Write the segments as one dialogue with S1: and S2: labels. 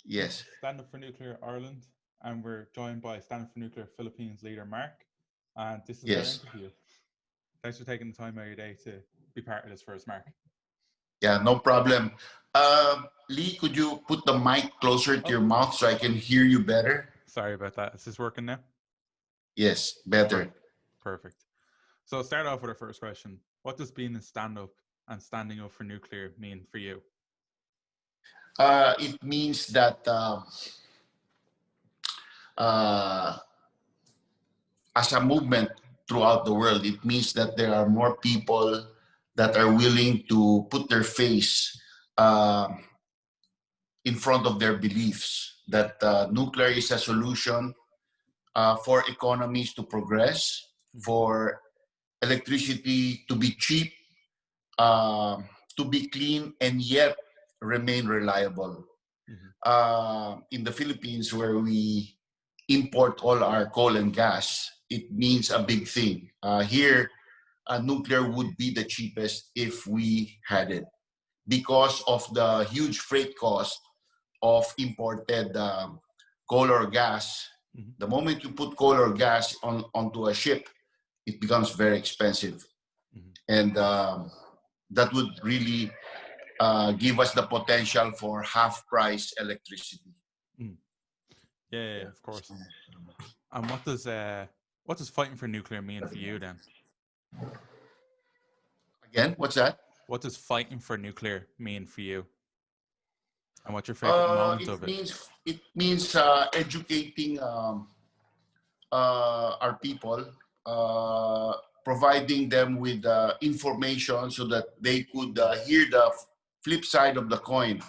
S1: This is
S2: Yes.
S1: Stand Up for Nuclear Ireland, and we're joined by Stand Up for Nuclear Philippines leader Mark. And this is our
S2: Yes.
S1: interview. Thanks for taking the time out of your day to be part of this for us, Mark.
S2: Yeah, no problem. Lee, could you put the mic closer to
S1: Oh,
S2: your mouth so I can hear you better?
S1: sorry about that. Is this working now?
S2: Yes, better.
S1: Perfect. Perfect. So I'll start off with our first question. What does being a stand up and standing up for nuclear mean for you?
S2: It means that uh, as a movement throughout the world, it means that there are more people that are willing to put their face uh, in front of their beliefs, that nuclear is a solution for economies to progress,
S1: Mhm.
S2: for electricity to be cheap, uh, to be clean, and yet remain reliable.
S1: Mhm.
S2: In the Philippines, where we import all our coal and gas, it means a big thing. Here, nuclear would be the cheapest if we had it because of the huge freight cost of imported coal or gas.
S1: Mhm.
S2: The moment you put coal or gas onto a ship, it becomes very expensive.
S1: Mhm.
S2: And that would really give us the potential for half price electricity.
S1: Mhm. Yeah,
S2: Yeah.
S1: of course. And what does fighting for nuclear mean for you then?
S2: Again, what's that?
S1: What does fighting for nuclear mean for you? And what's your favorite moment of it?
S2: It means educating our people, uh, providing them with information so that they could hear the flip side of the coin.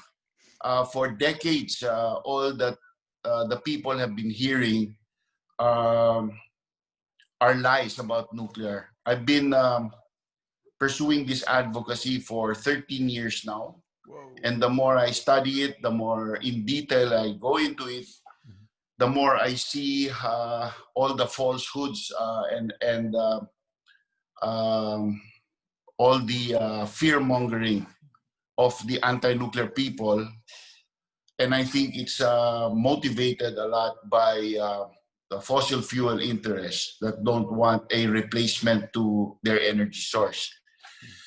S2: For decades, all that the people have been hearing um, are lies about nuclear. I've been pursuing this advocacy for 13 years now.
S1: Whoa.
S2: And the more I study it, the more in detail I go into it,
S1: Mhm.
S2: the more I see all the falsehoods and um, all the fear mongering of the anti-nuclear people. And I think it's motivated a lot by the fossil fuel interests that don't want a replacement to their energy source.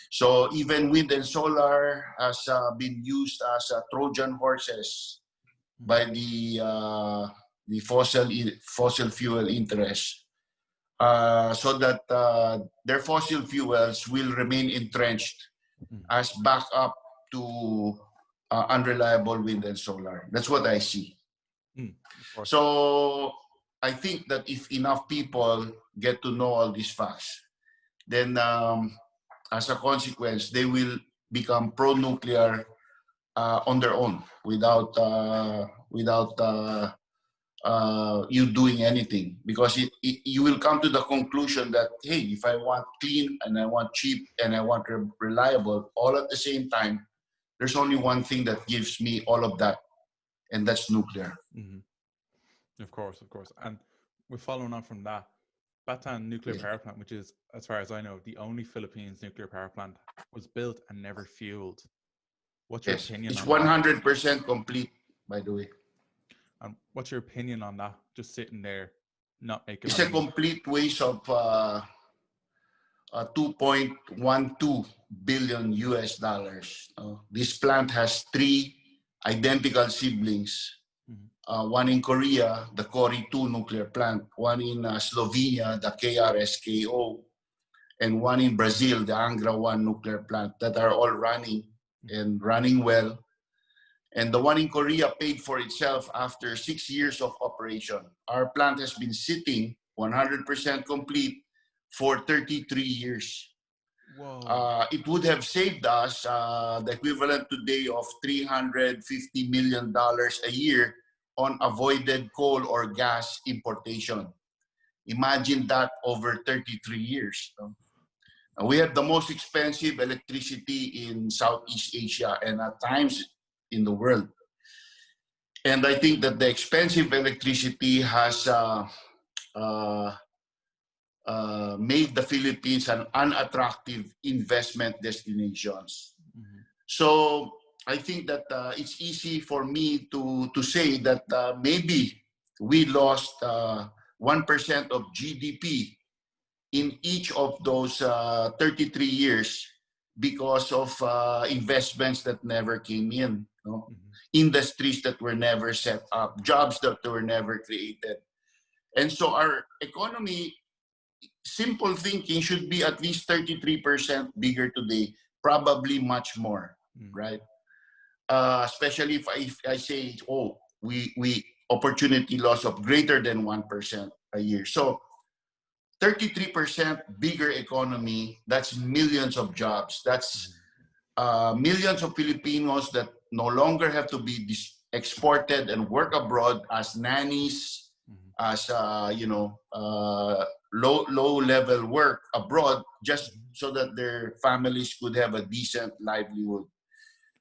S2: So even wind and solar has been used as Trojan horses
S1: Mhm.
S2: by the fossil fuel interests, so that their fossil fuels will remain entrenched
S1: Mhm.
S2: as backup to unreliable wind and solar. That's what I see.
S1: Mhm. Of course.
S2: So I think that if enough people get to know all these facts, then as a consequence, they will become pro-nuclear on their own without you doing anything, because you will come to the conclusion that, hey, if I want clean and I want cheap and I want reliable all at the same time, there's only one thing that gives me all of that, and that's nuclear.
S1: Mhm. Of course, of course. And we're following on from that. Batan nuclear
S2: Yeah.
S1: power plant, which is, as far as I know, the only Philippines nuclear power plant, was built and never fueled. What's your
S2: Yes,
S1: opinion
S2: it's
S1: on that?
S2: 100% complete, by the way.
S1: And what's your opinion on that? Just sitting there, not making
S2: It's a
S1: any.
S2: complete waste of 2.12 billion US dollars. This plant has three identical siblings.
S1: Mhm.
S2: One in Korea, the Kori 2 nuclear plant, one in Slovenia, the KRSKO, and one in Brazil, the Angra 1 nuclear plant, that are all running
S1: Mhm.
S2: and running well. And the one in Korea paid for itself after 6 years of operation. Our plant has been sitting 100% complete for 33 years.
S1: Whoa.
S2: It would have saved us the equivalent today of $350 million a year on avoided coal or gas importation. Imagine that over 33 years. No? We have the most expensive electricity in Southeast Asia and at times in the world. And I think that the expensive electricity has uh, made the Philippines an unattractive investment destinations.
S1: Mhm.
S2: So I think that it's easy for me to say that maybe we lost 1% of GDP in each of those 33 years because of investments that never came in, no? Industries that were never set up, jobs that were never created. And so our economy, simple thinking, should be at least 33% bigger today, probably much more, right? Especially if I say, oh, we opportunity loss of greater than 1% a year. So 33% bigger economy, that's millions of jobs. That's millions of Filipinos that no longer have to be exported and work abroad as nannies, as low level work abroad, just so that their families could have a decent livelihood.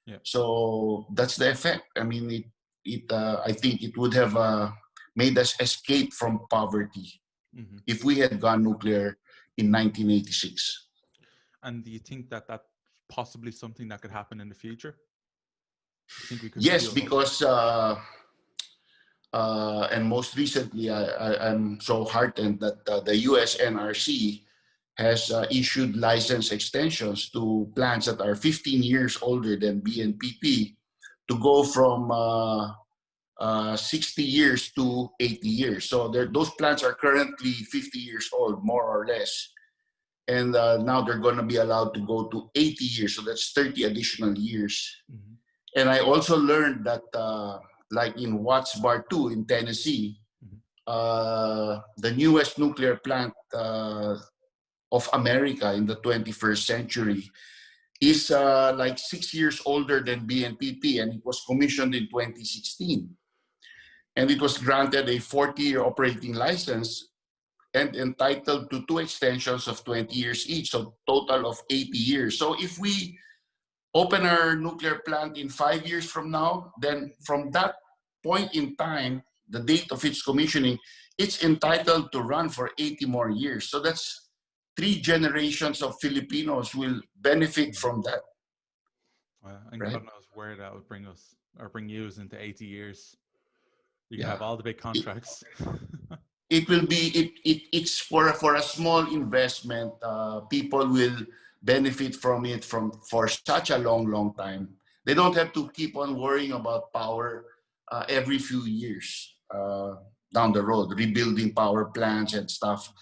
S1: Yeah.
S2: So that's the effect. I mean, I think it would have made us escape from poverty if we had gone nuclear in 1986.
S1: And do you think that that's possibly something that could happen in the future? I think we could.
S2: Yes, because and most recently, I'm so heartened that the US NRC has issued license extensions to plants that are 15 years older than BNPP to go from 60 years to 80 years. So those plants are currently 50 years old, more or less. And now they're going to be allowed to go to 80 years. So that's 30 additional years. And I also learned that like in Watts Bar 2 in Tennessee, the newest nuclear plant of America in the 21st century is like 6 years older than BNPP, and it was commissioned in 2016. And it was granted a 40-year operating license and entitled to 2 extensions of 20 years each, so total of 80 years. So if we open our nuclear plant in 5 years from now, then from that point in time, the date of its commissioning, it's entitled to run for 80 more years. So that's 3 generations of Filipinos will benefit from that.
S1: And right? God knows where that would bring us or bring you into 80 years. You can have all the big contracts.
S2: It will be, it's for a small investment. People will benefit from it for such a long time. They don't have to keep on worrying about power every few years down the road, rebuilding power plants and stuff,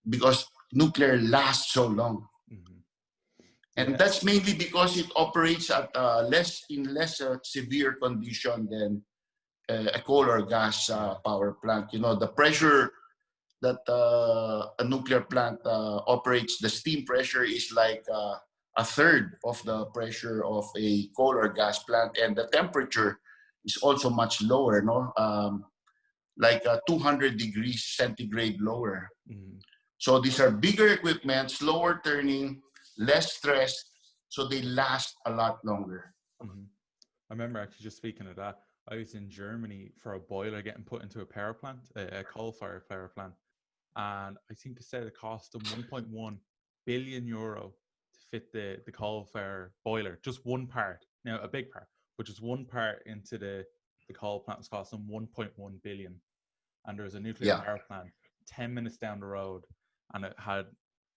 S2: because nuclear lasts so long. And that's mainly because it operates at less severe condition than a coal or gas power plant. You know, the pressure that a nuclear plant operates, the steam pressure is like a third of the pressure of a coal or gas plant, and the temperature is also much lower, no? Like 200 degrees centigrade lower. So these are bigger equipment, slower turning, less stress, so they last a lot longer.
S1: I remember actually just speaking of that, I was in Germany for a boiler getting put into a power plant, a coal-fired power plant. And I think they said it cost them 1.1 billion euro to fit the coal-fired boiler, just one part. Now, a big part, but just one part into the coal plant was cost them 1.1 billion. And there was a nuclear power plant 10 minutes down the road, and it had,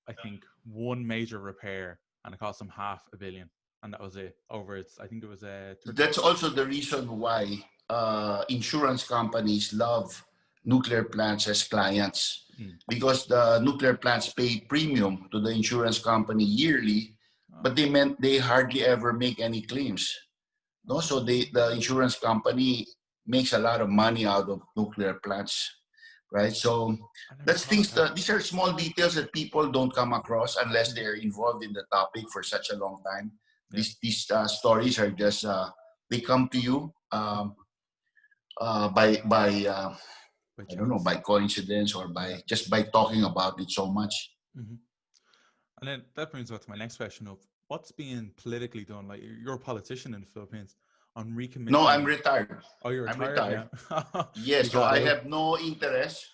S1: I think, one major repair, and it cost them $500 million. And that was it. I think it was a...
S2: That's also the reason why insurance companies love nuclear plants as clients, because the nuclear plants pay premium to the insurance company yearly, but they hardly ever make any claims. No, so the insurance company makes a lot of money out of nuclear plants, right? So that's things these are small details that people don't come across unless they're involved in the topic for such a long time. These stories are just they come to you by I don't know, by coincidence or by just by talking about it so much.
S1: And then that brings us to my next question of what's being politically done. Like, you're a politician in the Philippines on recommissioning.
S2: No, I'm retired.
S1: Oh, you're retired?
S2: I'm retired.
S1: Now?
S2: Yes, so I have no interest,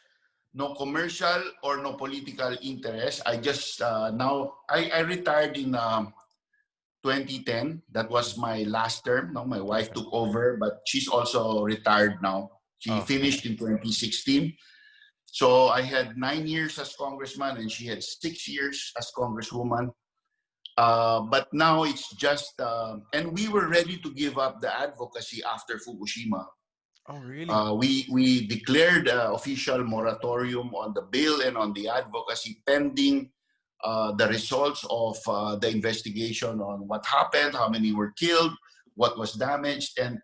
S2: no commercial or no political interest. I just now I retired in 2010. That was my last term. No, my wife
S1: Okay.
S2: took over, but she's also retired now. She
S1: Oh,
S2: finished in 2016. So I had 9 years as congressman, and she had 6 years as congresswoman. But now it's just, and we were ready to give up the advocacy after Fukushima.
S1: oh, really?
S2: We declared official moratorium on the bill and on the advocacy pending the results of the investigation on what happened, how many were killed, what was damaged. And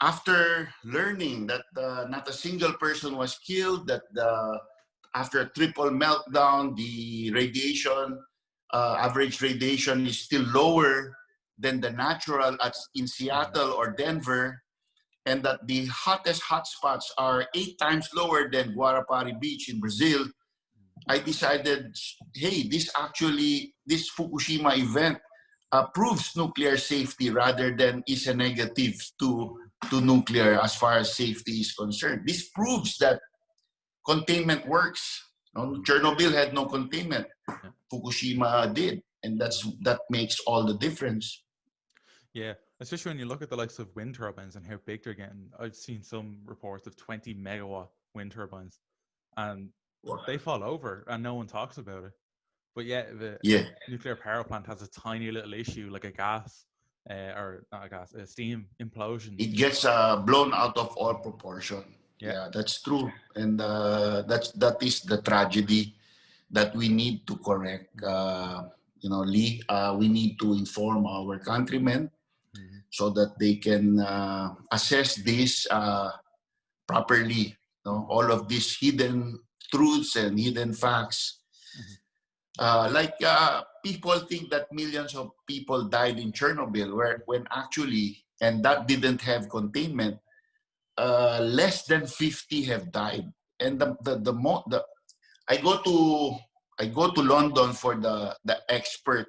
S2: after learning that not a single person was killed, that after a triple meltdown, the radiation, average radiation is still lower than the natural in Seattle or Denver, and that the hottest hotspots are 8 times lower than Guarapari Beach in Brazil, I decided, hey, this Fukushima event proves nuclear safety rather than is a negative to nuclear as far as safety is concerned. This proves that containment works. Chernobyl had no containment.
S1: Yeah.
S2: Fukushima did, and that makes all the difference.
S1: Yeah, especially when you look at the likes of wind turbines and how big they're getting. I've seen some reports of 20 megawatt wind turbines, and they fall over and no one talks about it. But yeah, the
S2: Yeah,
S1: nuclear power plant has a tiny little issue like a gas, or not a gas, a steam implosion.
S2: it gets blown out of all proportion.
S1: Yeah.
S2: Yeah, that's true, and that is the tragedy that we need to correct. Lee, we need to inform our countrymen
S1: Mm-hmm.
S2: so that they can assess this properly. All of these hidden truths and hidden facts. People think that millions of people died in Chernobyl, when actually, and that didn't have containment, less than 50 have died. And I go to London for the expert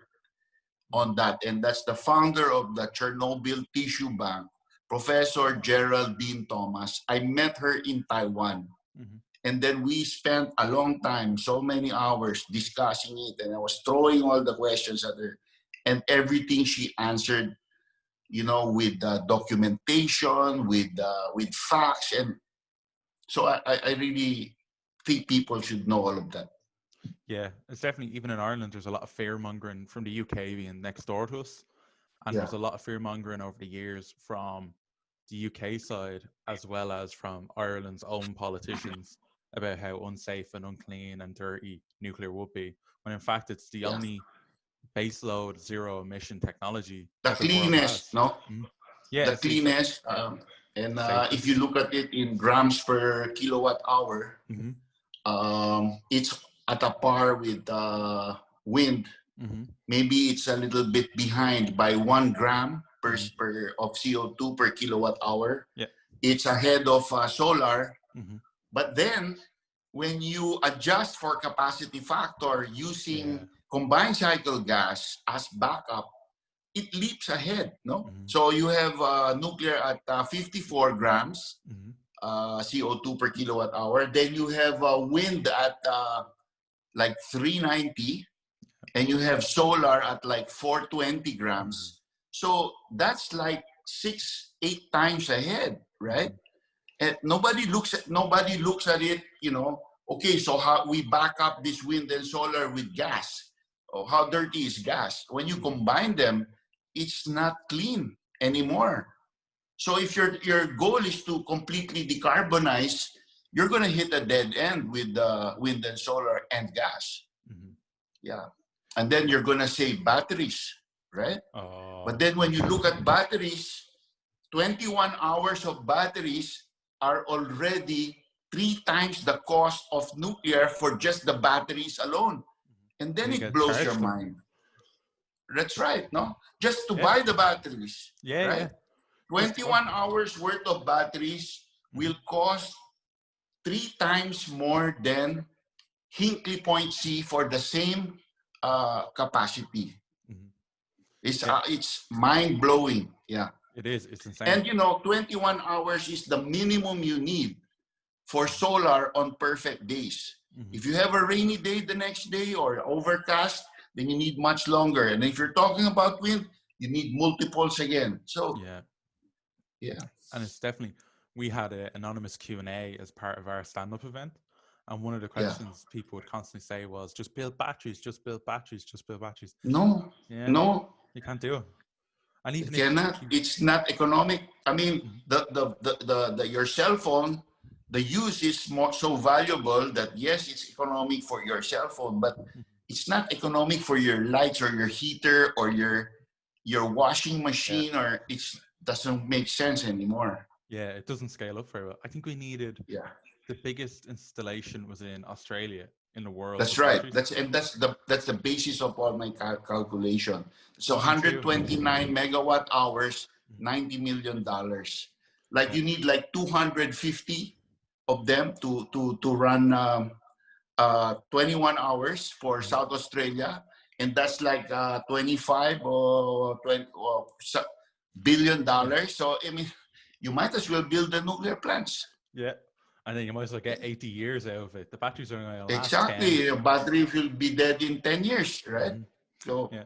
S2: on that, and that's the founder of the Chernobyl Tissue Bank, Professor Geraldine Thomas. I met her in Taiwan.
S1: Mm-hmm.
S2: And then we spent a long time, so many hours discussing it, and I was throwing all the questions at her, and everything she answered, with documentation, with facts, and so I really think people should know all of that.
S1: Yeah, it's definitely, even in Ireland, there's a lot of fear mongering from the UK being next door to us. And
S2: Yeah.
S1: there's a lot of fear mongering over the years from the UK side as well as from Ireland's own politicians about how unsafe and unclean and dirty nuclear would be, when in fact it's the
S2: Yeah.
S1: only baseload zero emission technology
S2: The
S1: that the world
S2: cleanest,
S1: has.
S2: no?
S1: Mm. Yeah,
S2: The
S1: it's the
S2: cleanest, and if you
S1: safest.
S2: look at it in grams per kilowatt hour,
S1: Mm-hmm.
S2: it's at a par with wind.
S1: Mm-hmm.
S2: Maybe it's a little bit behind by 1 gram
S1: Mm-hmm.
S2: of CO2 per kilowatt hour.
S1: Yeah.
S2: It's ahead of solar.
S1: Mm-hmm.
S2: But then when you adjust for capacity factor
S1: Yeah.
S2: using combined cycle gas as backup, it leaps ahead, no?
S1: Mm-hmm.
S2: So you have nuclear at 54 grams
S1: Mm-hmm.
S2: CO2 per kilowatt hour. Then you have wind at like 390, and you have solar at like 420 grams.
S1: Mm-hmm.
S2: So that's like 6-8 times ahead, right? And nobody looks at it, okay, so how we back up this wind and solar with gas. Oh, how dirty is gas? When you combine them, it's not clean anymore. So if your goal is to completely decarbonize, you're going to hit a dead end with wind and solar and gas.
S1: Mm-hmm.
S2: Yeah. And then you're going to save batteries, right?
S1: Oh.
S2: But then when you look at batteries, 21 hours of batteries are already 3 times the cost of nuclear for just the batteries alone. And then
S1: You
S2: it
S1: get
S2: blows your
S1: charged them.
S2: mind. That's right, no? Just to
S1: Yeah.
S2: buy the batteries,
S1: Yeah,
S2: right?
S1: yeah.
S2: 21 hours worth of batteries will cost 3 times more than Hinkley Point C for the same capacity.
S1: Mm-hmm.
S2: It's mind blowing. Yeah.
S1: It is. It's insane.
S2: And 21 hours is the minimum you need for solar on perfect days.
S1: Mm-hmm.
S2: If you have a rainy day the next day or overcast, then you need much longer. And if you're talking about wind, you need multiples again. So,
S1: Yeah.
S2: yeah.
S1: And it's definitely, we had an anonymous Q&A as part of our stand-up event. And one of the
S2: Yeah.
S1: questions people would constantly say was, just build batteries, just build batteries, just build batteries.
S2: No,
S1: Yeah,
S2: no,
S1: you can't do it. And
S2: it
S1: even if
S2: cannot.
S1: you,
S2: It's not economic. I mean,
S1: Mhm.
S2: your cell phone, the use is more so valuable that yes, it's economic for your cell phone, but it's not economic for your lights or your heater or your washing
S1: Yeah,
S2: machine, or it doesn't make sense anymore.
S1: yeah, it doesn't scale up very well. I think we needed,
S2: Yeah.
S1: the biggest installation was in Australia in the world
S2: That's
S1: of
S2: right.
S1: batteries.
S2: That's the basis of all my calculation. So
S1: Me too.
S2: 129 megawatt hours,
S1: Mhm.
S2: $90 million. Like
S1: Yeah.
S2: you need like 250 of them to run 21 hours for
S1: Mhm.
S2: South Australia, and that's like 25 or 20 or billion
S1: Yeah.
S2: dollars. So I mean, you might as well build the nuclear plants.
S1: Yeah. And then you might as well get 80 years out of it. The batteries are going to last 10.
S2: Exactly, a battery will be dead in 10 years, right?
S1: Mhm.
S2: So
S1: Yeah.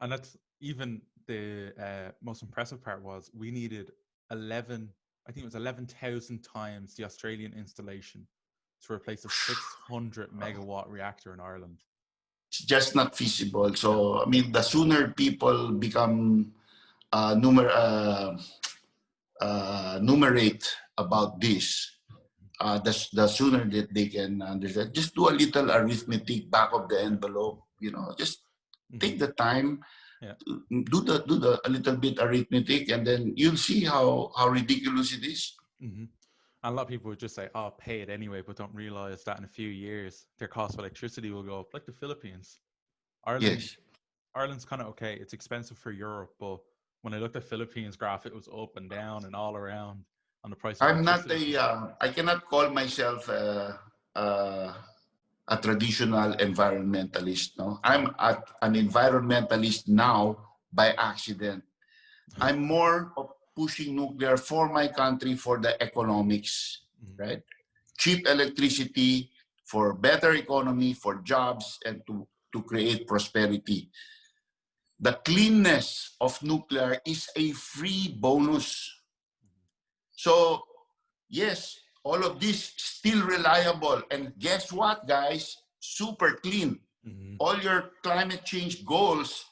S1: And that's even the most impressive part was we needed 11, I think it was 11,000 times the Australian installation to replace a 600 megawatt reactor in Ireland.
S2: it's just not feasible.
S1: No.
S2: So I mean, the sooner people become numerate about this, the sooner that they can understand. Just do a little arithmetic back of the
S1: Yeah.
S2: envelope. Just
S1: Hmm.
S2: take the time,
S1: Yeah.
S2: do the a little bit arithmetic, and then you'll see how ridiculous it is.
S1: Hmm. And a lot of people would just say, "Oh, pay it anyway," but don't realize that in a few years their cost of electricity will go up, like the Philippines. Ireland,
S2: Yes.
S1: Ireland's kind of okay. It's expensive for Europe, but when I looked at Philippines graph, it was up and down and all around on the price of
S2: I'm not
S1: electricity.
S2: I cannot call myself a traditional environmentalist. No, I'm an environmentalist now by accident. I'm more of pushing nuclear for my country for the economics,
S1: Mhm.
S2: right? Cheap electricity for better economy, for jobs, and to create prosperity. The cleanness of nuclear is a free bonus. So yes, all of this still reliable. And guess what, guys? Super clean.
S1: Mhm.
S2: All your climate change goals,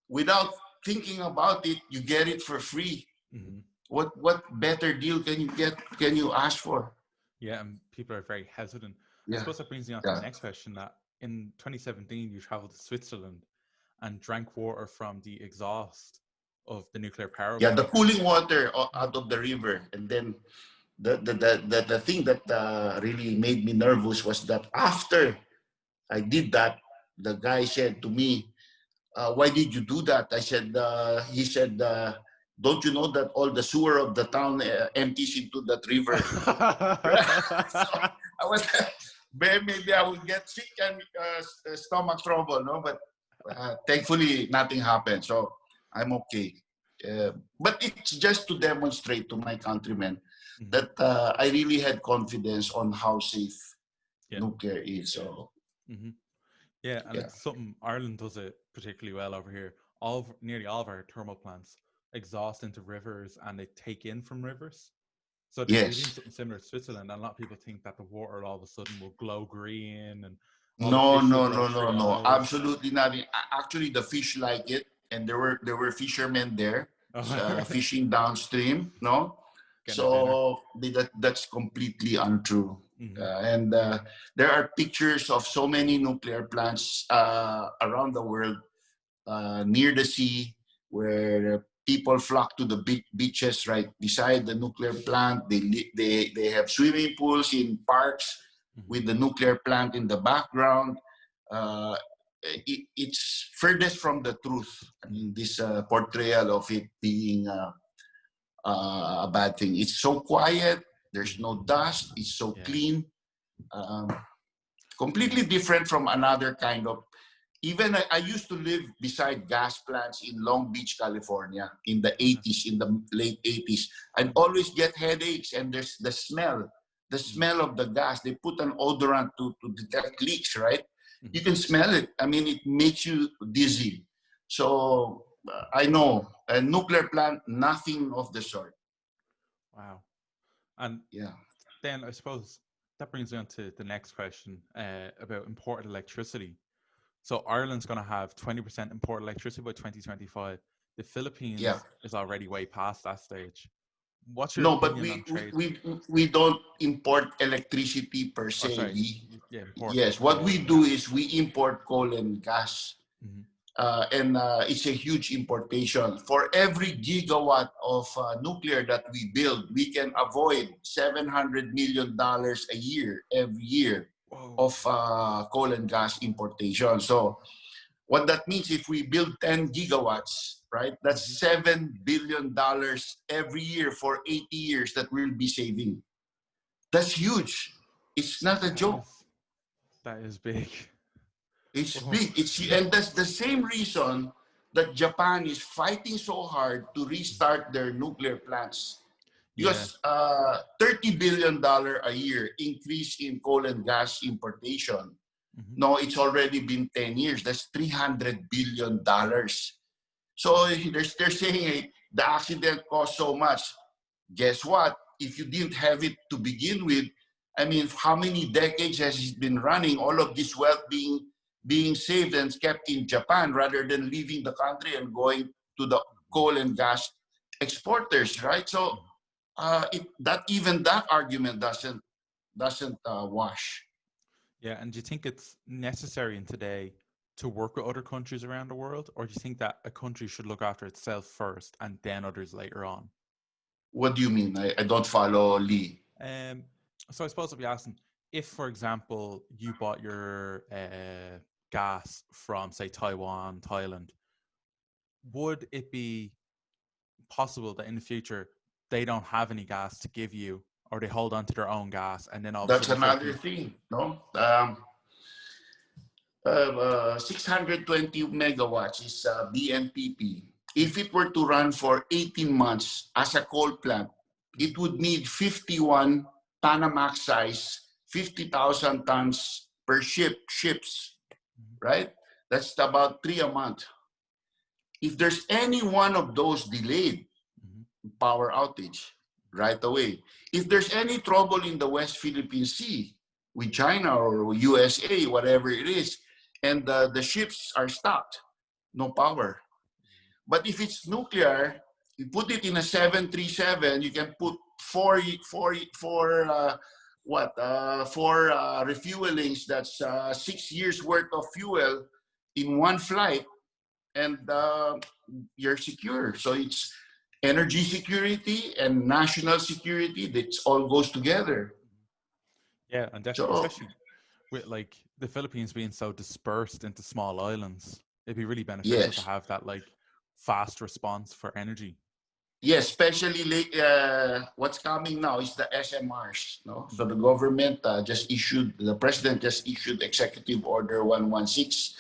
S2: without thinking about it, you get it for free.
S1: Mhm.
S2: What better deal can you get? Can you ask for?
S1: Yeah, and people are very hesitant. I
S2: Yeah,
S1: suppose that brings me on to my
S2: yeah,
S1: next question. That in 2017 you traveled to Switzerland and drank water from the exhaust of the nuclear power
S2: yeah. The
S1: plant.
S2: cooling water
S1: Mhm.
S2: out of the river, and then the thing that really made me nervous was that after I did that, the guy said to me, why did you do that? He said, don't you know that all the sewer of the town empties into that river? So I was, maybe I will get sick and stomach trouble, no? But thankfully, nothing happened. So I'm okay. But it's just to demonstrate to my countrymen
S1: Mhm.
S2: that I really had confidence on how safe
S1: Yeah.
S2: nuclear is. So,
S1: Hmm. Yeah, and
S2: yeah.
S1: it's something Ireland does it particularly well over here. Nearly all of our thermal plants exhaust into rivers and they take in from rivers. So we're doing
S2: Yes.
S1: something similar to Switzerland, and a lot of people think that the water all of a sudden will glow green and all the
S2: No,
S1: fish will
S2: no,
S1: grow
S2: no, no,
S1: three
S2: no.
S1: eyes.
S2: Absolutely not. Actually, the fish like it, and there were fishermen there
S1: Oh,
S2: fishing downstream. No,
S1: getting a dinner.
S2: so that's completely untrue.
S1: Hmm.
S2: And there are pictures of so many nuclear plants around the world near the sea, where people flock to the beaches right beside the nuclear plant. They have swimming pools in parks
S1: Hmm.
S2: with the nuclear plant in the background. Uh, it's furthest from the truth. I
S1: Hmm.
S2: mean, this portrayal of it being a bad thing. It's so quiet. There's no
S1: Hmm.
S2: dust. It's so
S1: Yeah.
S2: clean. Um,
S1: Yeah.
S2: Completely different from another kind of. Even I used to live beside gas plants in Long Beach, California in the
S1: Okay.
S2: 80s, in the late 80s. I'd always get headaches, and there's the smell
S1: Hmm.
S2: of the gas. They put an odorant to detect leaks, right? You can smell it. I mean, it makes you dizzy. So I know a nuclear plant, nothing of the sort.
S1: Wow. And
S2: Yeah.
S1: then I suppose that brings me on to the next question about imported electricity. So Ireland's going to have 20% imported electricity by 2025. The
S2: Yeah.
S1: Philippines is already way past that stage. What's your
S2: No, but
S1: opinion on trade?
S2: we don't import electricity per
S1: Or
S2: se.
S1: sorry, yeah, import like
S2: Yes, what
S1: coal
S2: we
S1: and
S2: do
S1: gas.
S2: is we import coal and gas,
S1: Hmm.
S2: and it's a huge importation. For every gigawatt of nuclear that we build, we can avoid $700 million a year, every year,
S1: Whoa.
S2: of coal and gas importation. So what that means, if we build 10 gigawatts, right,
S1: Hmm.
S2: that's $7 billion every year for 80 years that we'll be saving. That's huge. It's not a
S1: That
S2: joke.
S1: is that is big.
S2: It's
S1: Whoa.
S2: big. And that's the same reason that Japan is fighting so hard to restart their nuclear plants.
S1: Yeah.
S2: Because $30 billion a year increase in coal and gas importation.
S1: Hmm.
S2: No, it's already been 10 years. That's $300 billion. So they're saying, hey, the accident cost so much. Guess what? If you didn't have it to begin with, I mean, how many decades has it been running? All of this wealth being saved and kept in Japan rather than leaving the country and going to the coal and gas exporters, right? So even that argument doesn't wash.
S1: Yeah, and do you think it's necessary in today to work with other countries around the world, or do you think that a country should look after itself first and then others later on?
S2: What do you mean? I don't follow Lee.
S1: Um, so I suppose I'll be asking if, for example, you bought your gas from, say, Taiwan, Thailand, would it be possible that in the future they don't have any gas to give you, or they hold on to their own gas, and then all of a
S2: That's
S1: sudden the
S2: another
S1: Philippines?
S2: thing, no? 620 megawatts is BNPP. If it were to run for 18 months as a coal plant, it would need 51 Panamax size, 50,000 tons per ships,
S1: Mhm.
S2: right? That's about 3 a month. If there's any one of those delayed,
S1: Mhm.
S2: power outage right away. If there's any trouble in the West Philippine Sea with China or USA, whatever it is, and the ships are stopped, no power. But if it's nuclear, you put it in a 737, you can put four refuelings. That's 6 years worth of fuel in one flight, and you're secure. So it's energy security and national security. That all goes together.
S1: Yeah, and definitely,
S2: So
S1: especially with like the Philippines being so dispersed into small islands, it'd be really beneficial to
S2: yes,
S1: have that like fast response for energy.
S2: yes, especially what's coming now is the SMRs. No, so
S1: Mhm.
S2: the president just issued Executive Order 116,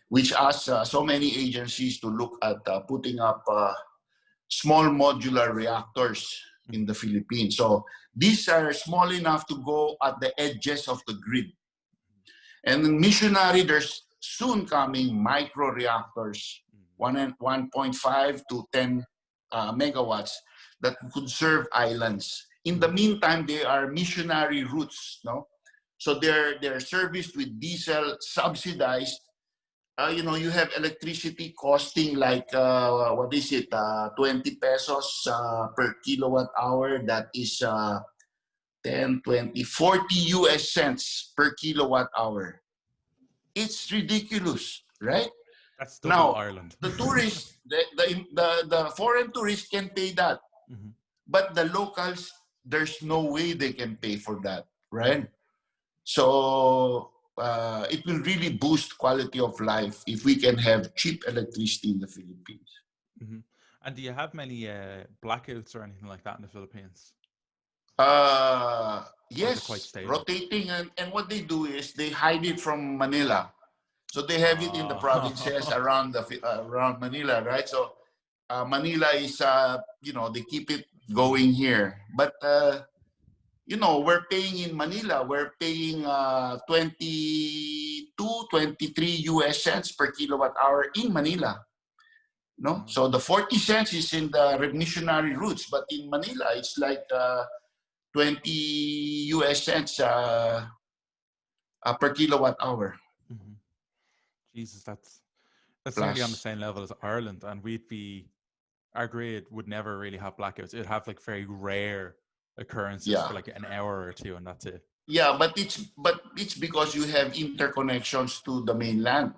S2: which asks so many agencies to look at putting up small modular reactors in
S1: Mhm.
S2: the Philippines. So these are small enough to go at the edges of the grid. And in missionary, there's soon coming micro reactors,
S1: Mhm.
S2: 1.5 to 10 megawatts that could serve islands. In the
S1: Mhm.
S2: meantime, they are missionary routes, no? So they're serviced with diesel subsidized. You have electricity costing like what is it? 20 pesos per kilowatt hour. That is 10, 20, 40 US cents per kilowatt hour. It's ridiculous, right?
S1: That's double
S2: Now,
S1: Ireland.
S2: the tourists, the foreign tourists can pay that,
S1: Mhm.
S2: but the locals, there's no way they can pay for that,
S1: Mhm.
S2: right? So it will really boost quality of life if we can have cheap electricity in the Philippines.
S1: Mhm. And do you have many blackouts or anything like that in the Philippines, or is it quite
S2: Yes,
S1: stable?
S2: rotating, and what they do is they hide it from Manila. So they have it in the provinces
S1: Ah.
S2: around Manila, right? So Manila is, they keep it
S1: Mhm.
S2: going here. But you know, we're paying in Manila, we're paying 22, 23 US cents per kilowatt hour in Manila. No? So the 40 cents is in the revolutionary routes, but in Manila, it's like 20 US cents per kilowatt hour.
S1: Mm-hmm. Jesus, that's nearly on the
S2: Plus.
S1: same level as Ireland, and our grid would never really have blackouts. It'd have like very rare occurrences
S2: Yeah.
S1: for like an hour or two, and that's it.
S2: Yeah, but it's because you have interconnections to the mainland,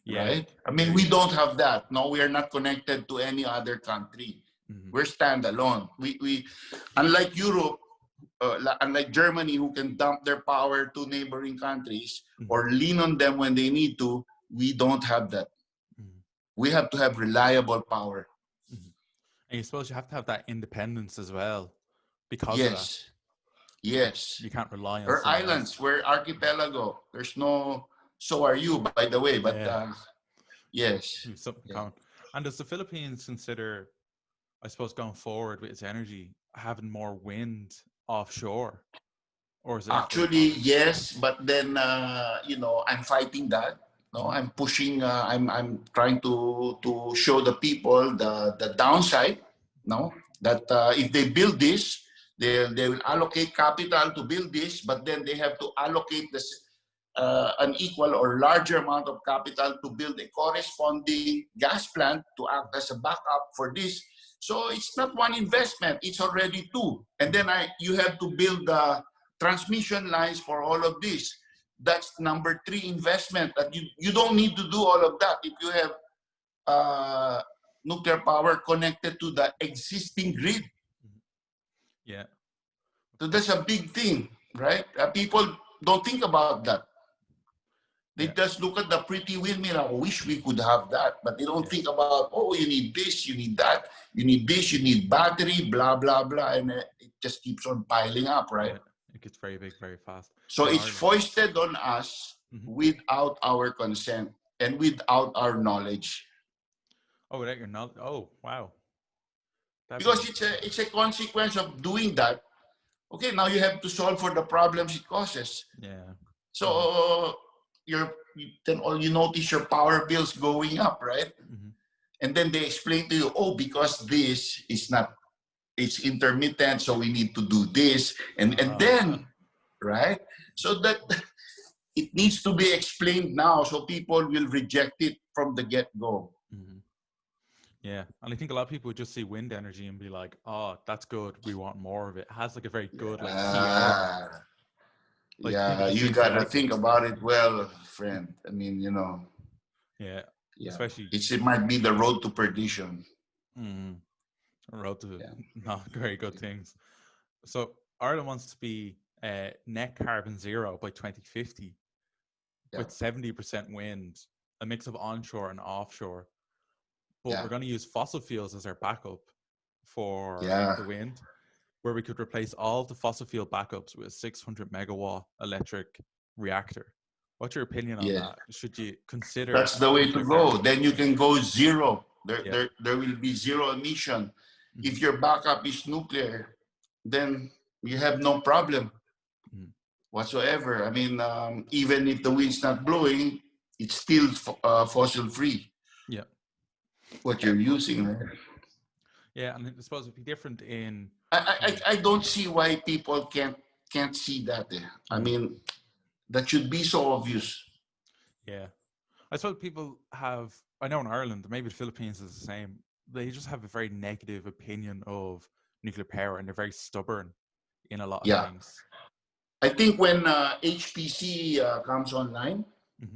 S1: Yeah,
S2: right? I mean, we don't have that. No, we are not connected to any other country.
S1: mm-hmm.
S2: We're standalone. We unlike Europe, unlike Germany, who can dump their power to neighboring countries or lean on them when they need to. We don't have that. We have to have reliable power.
S1: And you suppose you have to have that independence as well, because of that.
S2: Yes.
S1: You can't rely on
S2: We're
S1: someone
S2: islands.
S1: else.
S2: We're archipelago. There's no. So are you, by the way. But yes.
S1: Something common. And does the Philippines consider, I suppose, going forward with its energy, having more wind offshore? Or is it
S2: Actually, yes, but then you know, I'm fighting that. No, I'm pushing. I'm trying to show the people the downside. No, that if they build this, they will allocate capital to build this, but then they have to allocate this an equal or larger amount of capital to build a corresponding gas plant to act as a backup for this. So it's not one investment; it's already two, and then you have to build the transmission lines for all of this. That's number 3 investment. That you don't need to do all of that if you have nuclear power connected to the existing grid.
S1: Yeah.
S2: So that's a big thing, right? People don't think about that. They just look at the pretty windmill. I wish we could have that, but they don't think about, oh, you need this, you need that, you need this, you need battery, blah, blah, blah. And it just keeps on piling up, right?
S1: It gets very big, very fast.
S2: So it's foisted on us without our consent and without our knowledge.
S1: Oh, without your knowledge? Oh, wow.
S2: Because it's a consequence of doing that. Okay, now you have to solve for the problems it causes.
S1: Yeah.
S2: So then all you notice your power bills going up, right? And then they explain to you, oh, because this is not, it's intermittent, so we need to do this, and then, right? So that it needs to be explained now, so people will reject it from the get-go.
S1: Yeah, and I think a lot of people would just see wind energy and be like, "Oh, that's good. We want more of it." It has like a very good like PR.
S2: Like, you gotta think about it well, friend. I mean, you know.
S1: Yeah. Especially
S2: it might be the road to perdition.
S1: Road to not very good things. So Ireland wants to be net carbon zero by 2050, with 70% wind, a mix of onshore and offshore. But we're going to use fossil fuels as our backup for the wind, where we could replace all the fossil fuel backups with a 600 megawatt electric reactor. What's your opinion on that? Should you consider?
S2: That's the way to go. Then you can go zero. There will be zero emission. If your backup is nuclear, then you have no problem whatsoever. I mean, even if the wind's not blowing, it's still fossil free.
S1: Yeah.
S2: What you're using, right?
S1: Yeah, and I suppose it'd be different in.
S2: I don't see why people can't see that. I mean, that should be so obvious.
S1: Yeah, I suppose people have. I know in Ireland, maybe the Philippines is the same. They just have a very negative opinion of nuclear power, and they're very stubborn in a lot of things.
S2: I think when HPC comes online,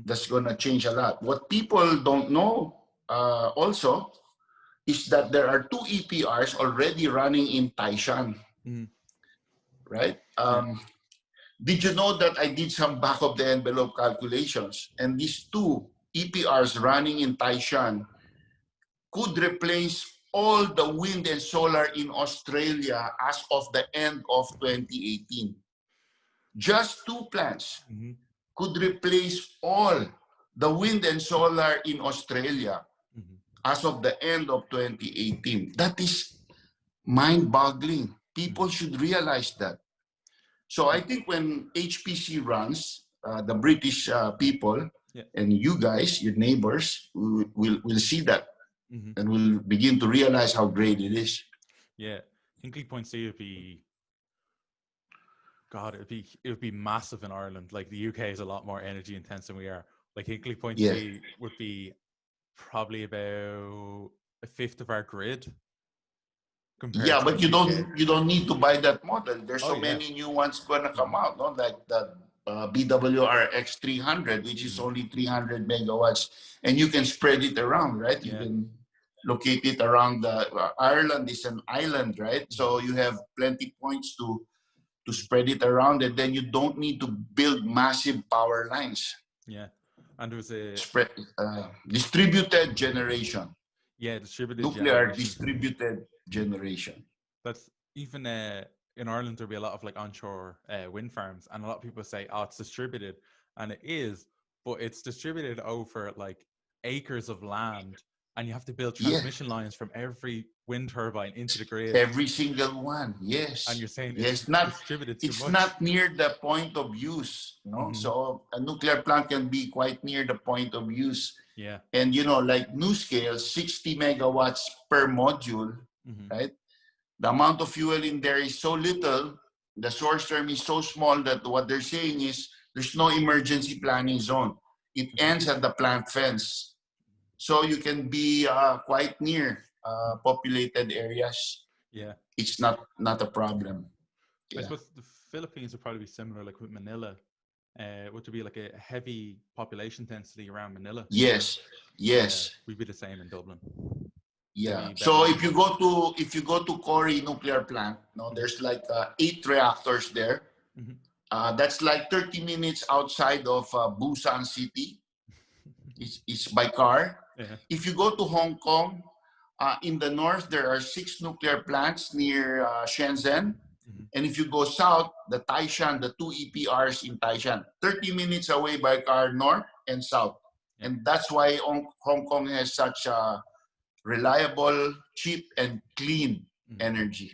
S2: that's gonna change a lot. What people don't know also is that there are 2 EPRs already running in Taishan, right? Did you know that I did some back of the envelope calculations, and these 2 EPRs running in Taishan could replace all the wind and solar in Australia as of the end of 2018. Just 2 plants could replace all the wind and solar in Australia as of the end of 2018. That is mind-boggling. People should realize that. So I think when HPC runs, the British people
S1: Yeah.
S2: and you guys, your neighbors, will see that
S1: Mm-hmm.
S2: and will begin to realize how great it is.
S1: Yeah. Hinkley Point C would be, God, it would be massive in Ireland. Like the UK is a lot more energy intense than we are. Like Hinkley Point
S2: Yeah.
S1: C would be probably about a fifth of our grid compared
S2: Yeah,
S1: to
S2: but
S1: like UK.
S2: you don't need to buy that model. There's
S1: Oh
S2: so
S1: yeah.
S2: many new ones gonna come
S1: Mhm.
S2: out, no? Like the BWRX 300, which is
S1: Mhm.
S2: only 300 megawatts, and you can spread it around, right? You
S1: Yeah.
S2: can locate it around the Ireland is an island, right? So
S1: Mhm.
S2: you have plenty points to spread it around, and then you don't need to build massive power lines.
S1: Yeah. And there was a
S2: Spread distributed generation,
S1: distributed
S2: nuclear
S1: generation.
S2: distributed generation.
S1: That's even in Ireland there'll be a lot of like onshore wind farms, and a lot of people say, oh, it's distributed, and it is, but it's distributed over like acres of land, and you have to build
S2: Yeah.
S1: transmission lines from every wind turbine into the grid,
S2: Every single one,
S1: and
S2: yes,
S1: you're saying it's
S2: yes. Not
S1: distributed too
S2: it's
S1: much.
S2: not near the point of use, you know.
S1: Mm-hmm.
S2: So a nuclear plant can be quite near the point of use,
S1: Yeah.
S2: and you know, like NuScale, 60 megawatts per module,
S1: Mm-hmm.
S2: right? The amount of fuel in there is so little, the source term is so small that what they're saying is there's no emergency planning zone. It
S1: Mm-hmm.
S2: ends at the plant fence, so you can be quite near populated areas.
S1: Yeah.
S2: It's not a problem.
S1: I
S2: Yeah.
S1: suppose the Philippines would probably be similar, like with Manila. Would there be like a heavy population density around Manila?
S2: Yes. Yes.
S1: We'd be the same in Dublin.
S2: Yeah.
S1: Maybe better
S2: So
S1: in Dublin.
S2: if you go to Cory nuclear plant, no,
S1: Mm-hmm.
S2: there's like 8 reactors there.
S1: Mm-hmm.
S2: That's like 30 minutes outside of Busan City. It's by car.
S1: Yeah.
S2: If you go to Hong Kong, in the north there are 6 nuclear plants near Shenzhen.
S1: Mm-hmm.
S2: And if you go south, the Taishan, the 2 EPRs in Taishan, 30 minutes away by car north and south.
S1: Yeah.
S2: And that's why Hong Kong has such a reliable, cheap, and clean
S1: Mm-hmm.
S2: energy.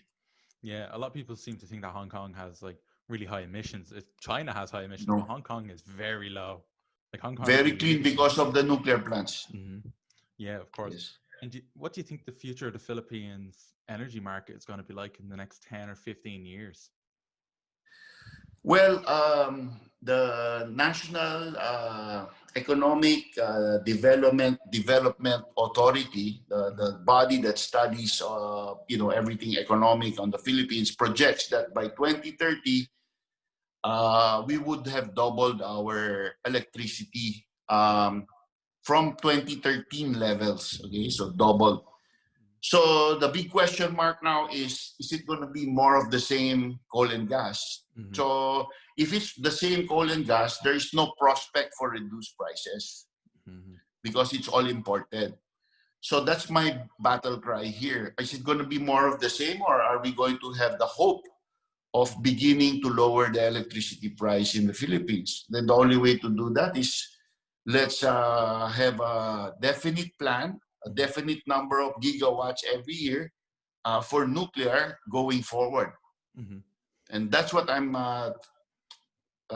S1: Yeah. A lot of people seem to think that Hong Kong has like really high emissions. China has high emissions, but
S2: No,
S1: Hong Kong is very low. Like Hong Kong is
S2: very
S1: in
S2: clean
S1: leadership.
S2: because of the nuclear plants.
S1: Mm-hmm. Yeah, of course.
S2: Yes.
S1: And what do you think the future of the Philippines energy market is going to be like in the next 10 or 15 years?
S2: Well, the National Economic Development Authority,
S1: Mm-hmm.
S2: the body that studies everything economic on the Philippines, projects that by 2030 we would have doubled our electricity from 2013 levels. Okay, so double. So the big question mark now is it going to be more of the same coal and gas?
S1: Mm-hmm.
S2: So if it's the same coal and gas, there is no prospect for reduced prices
S1: Mm-hmm.
S2: because it's all imported. So that's my battle cry here. Is it going to be more of the same, or are we going to have the hope of beginning to lower the electricity price in the Philippines? Then the only way to do that is let's have a definite plan, a definite number of gigawatts every year for nuclear going forward.
S1: Mm-hmm.
S2: And that's what I'm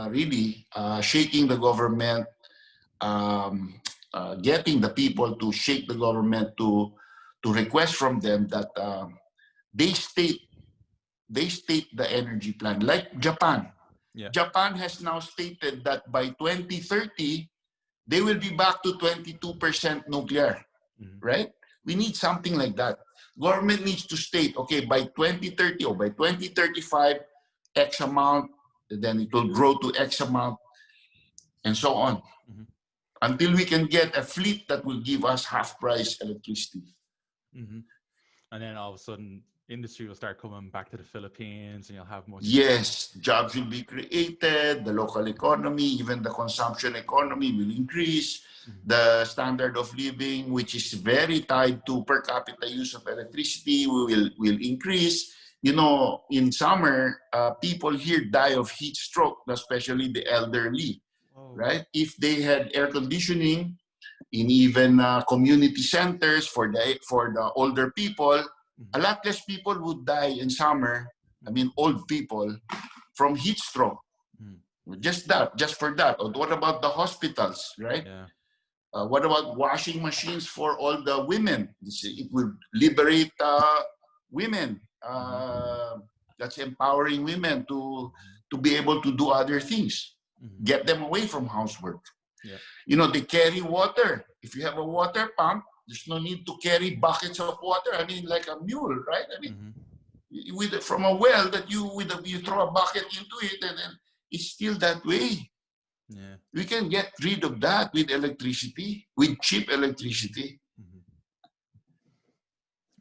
S2: really shaking the government, getting the people to shake the government to request from them that they state the energy plan, like Japan.
S1: Yeah.
S2: Japan has now stated that by 2030 they will be back to 22% nuclear,
S1: Mm-hmm.
S2: right? We need something like that. Government needs to state, okay, by 2030 or by 2035, X amount, then it will grow to X amount, and so on,
S1: Mm-hmm.
S2: until we can get a fleet that will give us half price electricity.
S1: Mm-hmm. And then all of a sudden, industry will start coming back to the Philippines, and you'll have much.
S2: Yes, jobs will be created, the local economy, even the consumption economy will increase.
S1: Mm-hmm.
S2: The standard of living, which is very tied to per capita use of electricity, will increase. You know, in summer, people here die of heat stroke, especially the elderly,
S1: Whoa.
S2: right? If they had air conditioning in even community centers for the older people,
S1: Mm-hmm.
S2: a lot less people would die in summer. I mean, old people from heat stroke.
S1: Mm.
S2: Just for that. Or what about the hospitals, right?
S1: Yeah.
S2: What about washing machines for all the women? It will liberate women. That's empowering women to be able to do other things. Get them away from housework.
S1: Yeah.
S2: You know, they carry water. If you have a water pump, there's no need to carry buckets of water. I mean, like a mule, right? I mean, from a well that you throw a bucket into it, and then it's still that way.
S1: Yeah.
S2: We can get rid of that with electricity, with cheap electricity.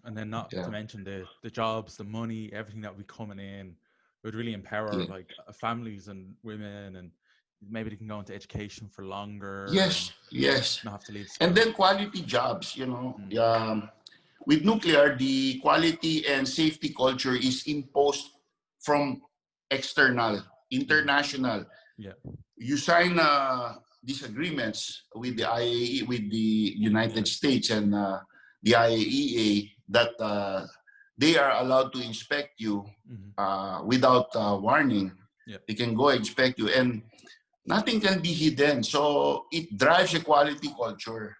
S1: And then not to mention the jobs, the money, everything that would be coming in would really empower like families and women, and maybe they can go into education for longer.
S2: Yes, yes.
S1: Not have to leave school.
S2: And then quality jobs, you know. With nuclear, the quality and safety culture is imposed from external, international.
S1: Yeah.
S2: You sign these agreements with the IAEA, with the United States and the IAEA, that they are allowed to inspect you without warning.
S1: Yeah.
S2: They can go inspect you, and nothing can be hidden. So it drives a quality culture,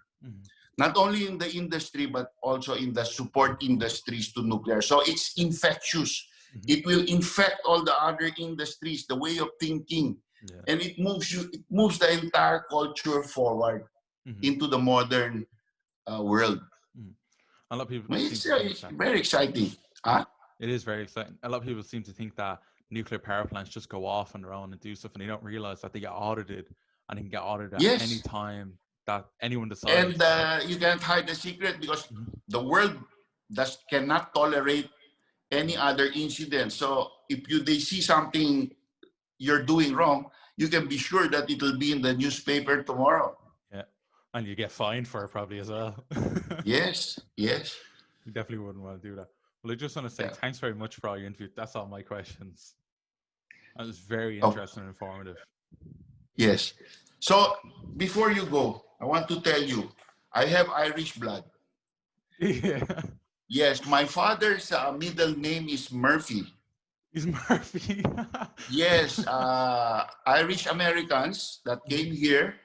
S2: not only in the industry, but also in the support industries to nuclear. So it's infectious. It will infect all the other industries, the way of thinking. And it moves the entire culture forward into the modern world.
S1: A lot of people
S2: It's very exciting.
S1: It is very exciting. A lot of people seem to think that nuclear power plants just go off on their own and do stuff, and they don't realize that they get audited, and they can get audited at any time that anyone decides.
S2: And you can't hide the secret, because the world cannot tolerate any other incident. So if they see something you're doing wrong, you can be sure that it will be in the newspaper tomorrow.
S1: Yeah, and you get fined for it probably as well.
S2: Yes, yes.
S1: You definitely wouldn't want to do that. Well, I just want to say thanks very much for all your interview. That's all my questions. That was very interesting and informative.
S2: Yes. So before you go, I want to tell you, I have Irish blood.
S1: Yeah.
S2: Yes, my father's middle name is Murphy.
S1: Is Murphy?
S2: Yes, Irish Americans that came here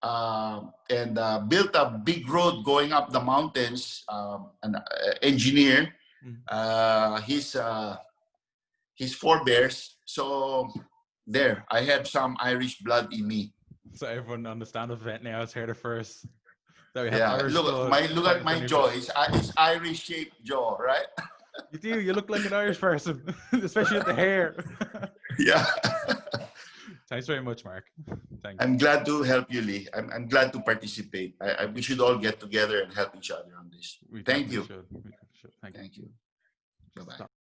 S2: and built a big road going up the mountains. An engineer, his forebears. So there, I have some Irish blood in me.
S1: So everyone understands it now. It's here first. So we have Irish
S2: look at my jaw. It's Irish shaped jaw, right?
S1: You do. You look like an Irish person, especially with the hair.
S2: Yeah.
S1: Thanks very much, Mark. Thank you.
S2: I'm glad to help you, Lee. I'm glad to participate. We should all get together and help each other on this. Thank you.
S1: Thank you.
S2: Bye-bye.